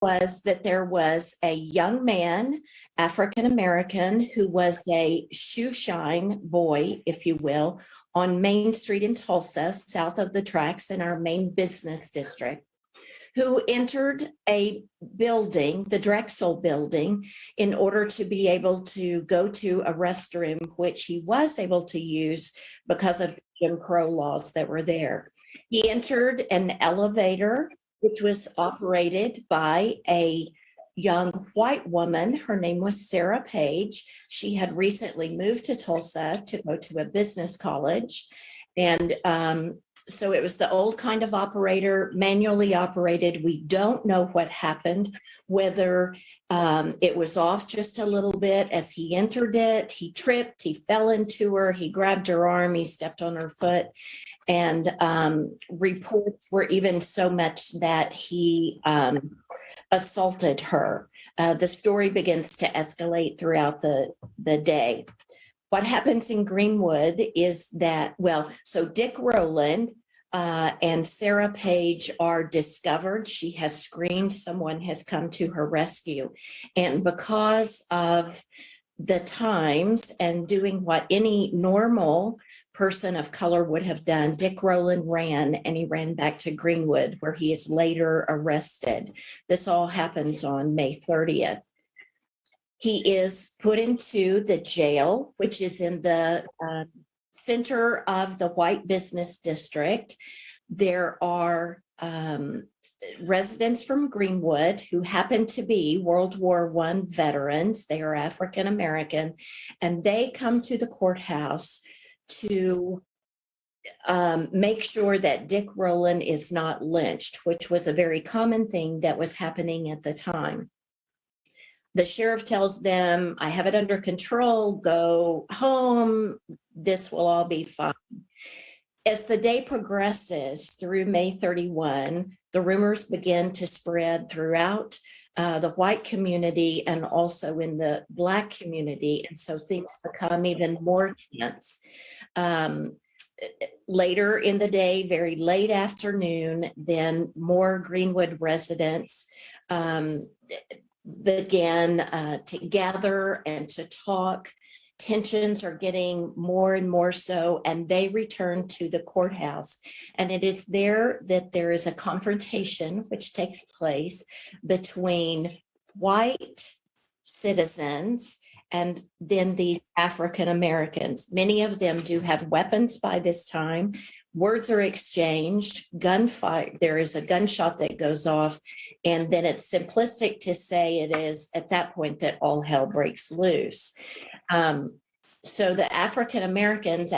was that there was a young man, African American, who was a shoe shine boy, if you will, on Main Street in Tulsa, south of the tracks in our main business district, who entered a building, the Drexel building, in order to be able to go to a restroom, which he was able to use because of Jim Crow laws that were there. He entered an elevator, which was operated by a young white woman. Her name was Sarah Page. She had recently moved to Tulsa to go to a business college. And so it was the old kind of operator, manually operated. We don't know what happened, whether it was off just a little bit as he entered it. He tripped, he fell into her, he grabbed her arm, he stepped on her foot. And reports were even so much that he assaulted her. The story begins to escalate throughout the day. What happens in Greenwood is that, so Dick Rowland and Sarah Page are discovered. She has screamed, someone has come to her rescue. And because of the times and doing what any normal person of color would have done, Dick Rowland ran, and he ran back to Greenwood, where he is later arrested. This all happens on May 30th. He is put into the jail, which is in the center of the white business district. There are residents from Greenwood who happen to be World War I veterans. They are African American, and they come to the courthouse to make sure that Dick Rowland is not lynched, which was a very common thing that was happening at the time. The sheriff tells them, I have it under control, go home, this will all be fine. As the day progresses through May 31, the rumors begin to spread throughout the white community and also in the Black community. And so things become even more tense. Later in the day, very late afternoon, then more Greenwood residents began to gather and to talk. Tensions are getting more and more so, and they return to the courthouse. And it is there that there is a confrontation which takes place between white citizens and then the African Americans. Many of them do have weapons by this time. Words are exchanged, gunfire, there is a gunshot that goes off, and then it's simplistic to say it is at that point that all hell breaks loose. So the African Americans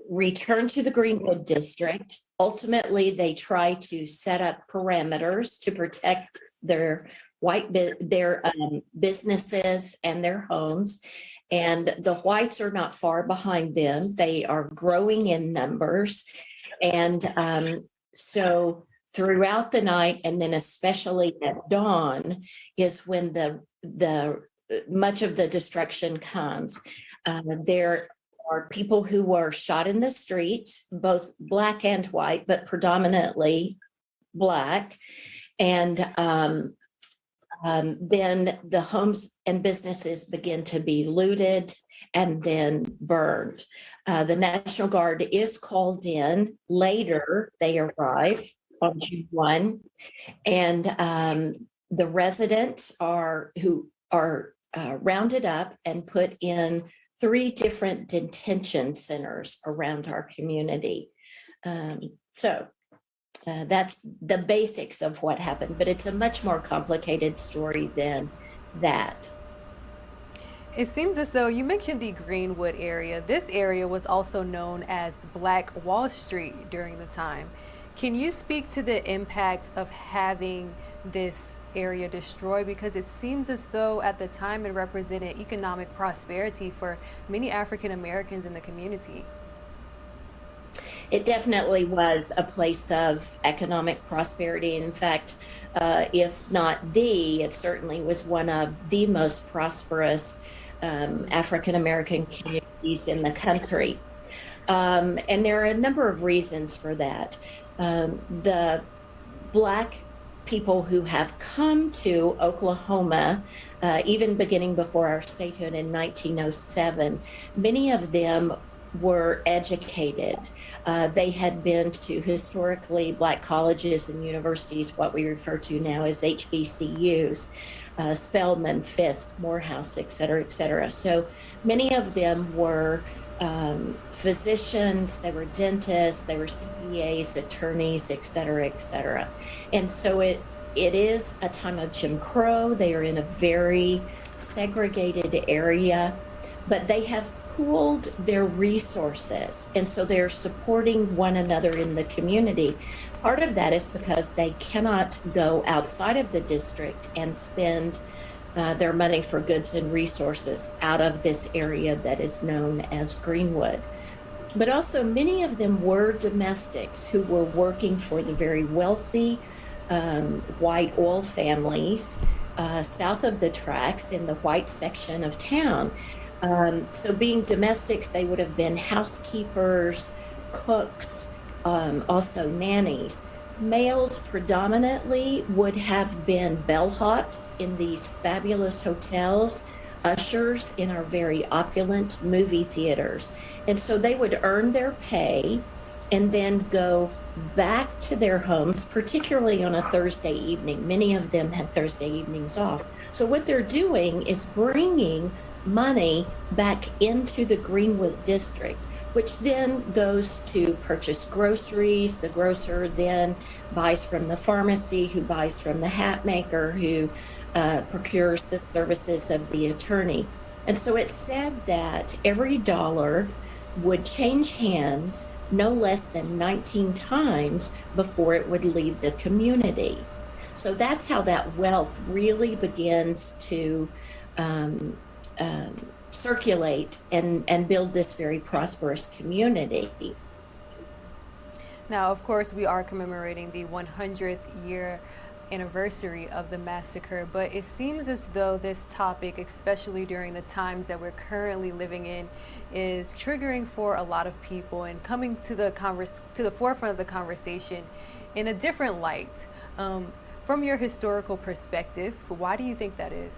return to the Greenwood district. Ultimately, they try to set up parameters to protect their businesses and their homes. And the whites are not far behind them. They are growing in numbers. And so throughout the night, and then especially at dawn, is when the much of the destruction comes. There are people who were shot in the streets, both Black and white, but predominantly Black. And then the homes and businesses begin to be looted and then burned. The National Guard is called in later. They arrive on June 1, and the residents who are rounded up and put in 3 different detention centers around our community. That's the basics of what happened, but it's a much more complicated story than that. It seems as though you mentioned the Greenwood area. This area was also known as Black Wall Street during the time. Can you speak to the impact of having this area destroyed? Because it seems as though at the time it represented economic prosperity for many African Americans in the community. It definitely was a place of economic prosperity. In fact, if not it certainly was one of the most prosperous African American communities in the country. And there are a number of reasons for that. The Black people who have come to Oklahoma, even beginning before our statehood in 1907, many of them were educated. They had been to historically Black colleges and universities, what we refer to now as HBCUs, Spelman, Fisk, Morehouse, et cetera, et cetera. So many of them were physicians, they were dentists, they were CPAs, attorneys, et cetera, et cetera. And so it is a time of Jim Crow. They are in a very segregated area, but they have pooled their resources. And so they're supporting one another in the community. Part of that is because they cannot go outside of the district and spend their money for goods and resources out of this area that is known as Greenwood. But also many of them were domestics who were working for the very wealthy white oil families south of the tracks in the white section of town. So being domestics, they would have been housekeepers, cooks, also nannies. Males predominantly would have been bellhops in these fabulous hotels, ushers in our very opulent movie theaters. And so they would earn their pay and then go back to their homes, particularly on a Thursday evening. Many of them had Thursday evenings off. So what they're doing is bringing money back into the Greenwood district, which then goes to purchase groceries. The grocer then buys from the pharmacy, who buys from the hat maker, who procures the services of the attorney. And so it said that every dollar would change hands no less than 19 times before it would leave the community. So that's how that wealth really begins to circulate and build this very prosperous community. Now, of course, we are commemorating the 100th year anniversary of the massacre, but it seems as though this topic, especially during the times that we're currently living in, is triggering for a lot of people and coming to the forefront of the conversation in a different light. From your historical perspective, why do you think that is?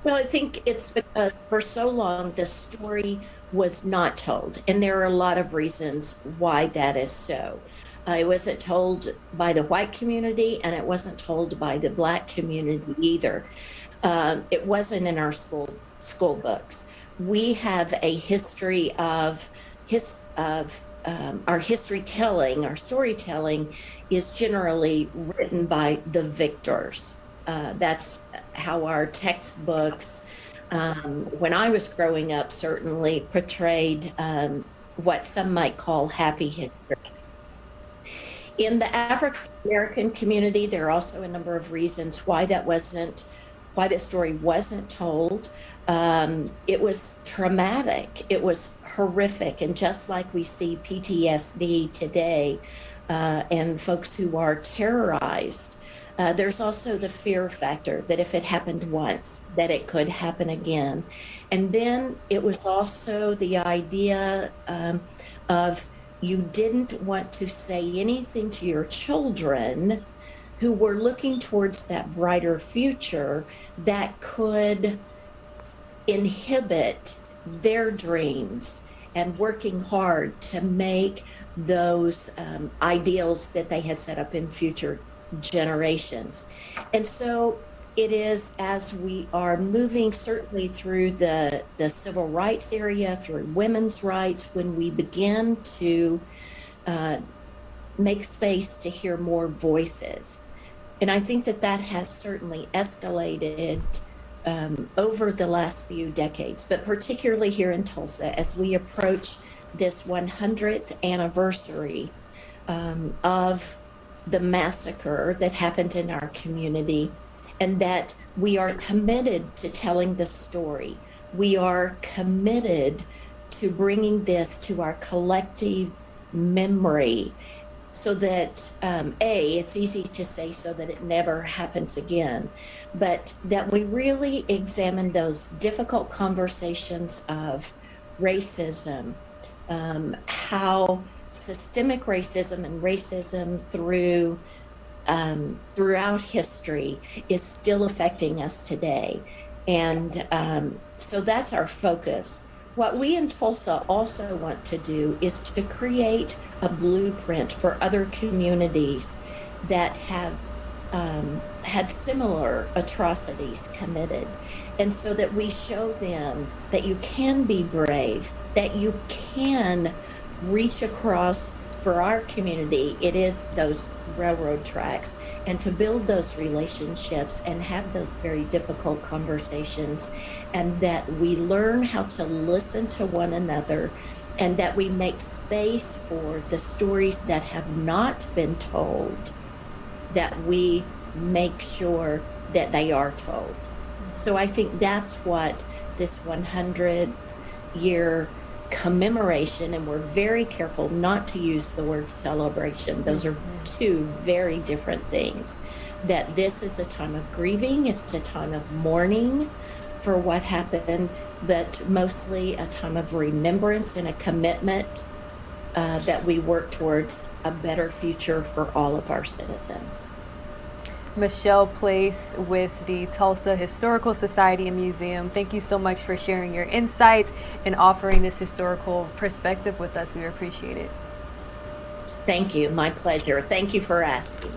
Well, I think it's because for so long the story was not told, and there are a lot of reasons why that is so. It wasn't told by the white community, and it wasn't told by the Black community either. It wasn't in our school books. We have a history of our history telling, our storytelling is generally written by the victors. That's how our textbooks, when I was growing up, certainly portrayed what some might call happy history. In the African American community, there are also a number of reasons why the story wasn't told. It was traumatic, it was horrific, and just like we see PTSD today and folks who are terrorized, there's also the fear factor that if it happened once, that it could happen again. And then it was also the idea of you didn't want to say anything to your children who were looking towards that brighter future that could inhibit their dreams and working hard to make those ideals that they had set up in future generations. And so it is, as we are moving certainly through the civil rights area, through women's rights, when we begin to make space to hear more voices. And I think that has certainly escalated over the last few decades, but particularly here in Tulsa, as we approach this 100th anniversary of the massacre that happened in our community, and that we are committed to telling the story. We are committed to bringing this to our collective memory so that, it's easy to say so that it never happens again, but that we really examine those difficult conversations of racism, how systemic racism and racism through throughout history is still affecting us today. And so that's our focus. What we in Tulsa also want to do is to create a blueprint for other communities that have had similar atrocities committed. And so that we show them that you can be brave, that you can reach across. For our community, it is those railroad tracks, and to build those relationships and have the very difficult conversations, and that we learn how to listen to one another, and that we make space for the stories that have not been told, that we make sure that they are told. So I think that's what this 100th year commemoration, and we're very careful not to use the word celebration. Those are two very different things. That this is a time of grieving, it's a time of mourning for what happened, but mostly a time of remembrance and a commitment that we work towards a better future for all of our citizens. Michelle Place with the Tulsa Historical Society and Museum. Thank you so much for sharing your insights and offering this historical perspective with us. We appreciate it. Thank you. My pleasure. Thank you for asking.